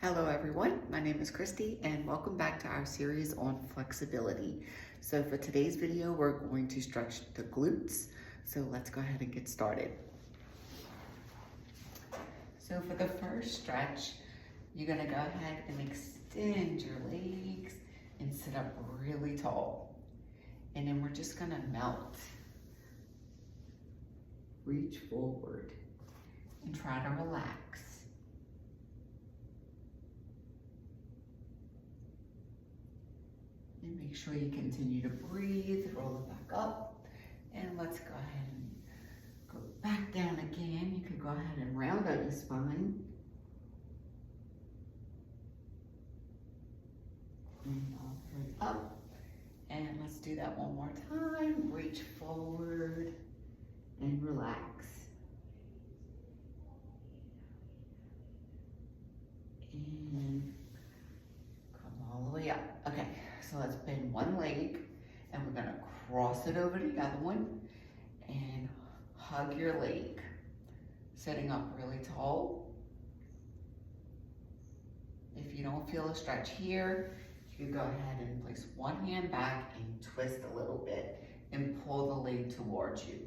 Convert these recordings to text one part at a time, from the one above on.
Hello everyone, my name is Christy and welcome back to our series on flexibility. So for today's video, we're going to stretch the glutes. So let's go ahead and get started. So for the first stretch, you're gonna go ahead and extend your legs and sit up really tall. And then we're just gonna melt. Reach forward and try to relax. And make sure you continue to breathe, roll it back up. And let's go ahead and go back down again. You can go ahead and round out your spine. And all the way up. And let's do that one more time. Reach forward and relax. And come all the way up. Okay, so let's bend one leg and we're gonna cross it over the other one and hug your leg. Sitting up really tall. If you don't feel a stretch here, you can go ahead and place one hand back and twist a little bit and pull the leg towards you.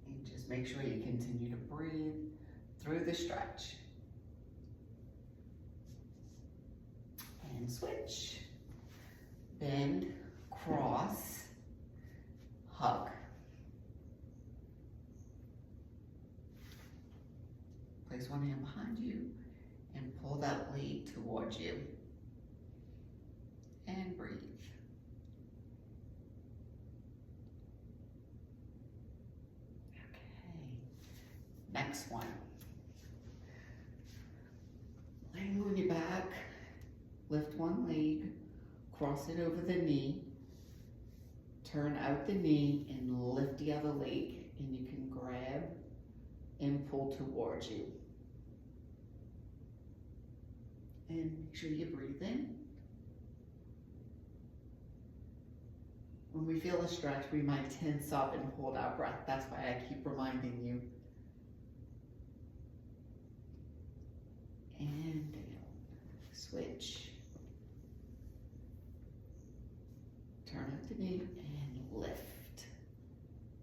And just make sure you continue to breathe through the stretch. And switch, bend, cross, hug. Place one hand behind you and pull that leg towards you. And breathe. Okay, next one. Laying on your back. Lift one leg, cross it over the knee, turn out the knee and lift the other leg, and you can grab and pull towards you. And make sure you breathe in. When we feel a stretch, we might tense up and hold our breath. That's why I keep reminding you. And down. Switch. Turn up the knee and lift.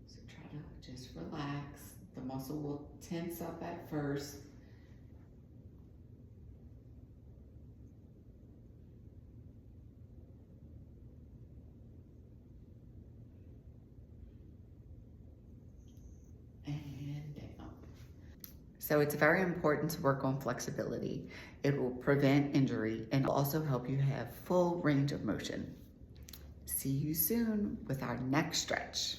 So try to just relax. The muscle will tense up at first. And down. So it's very important to work on flexibility. It will prevent injury and also help you have full range of motion. See you soon with our next stretch.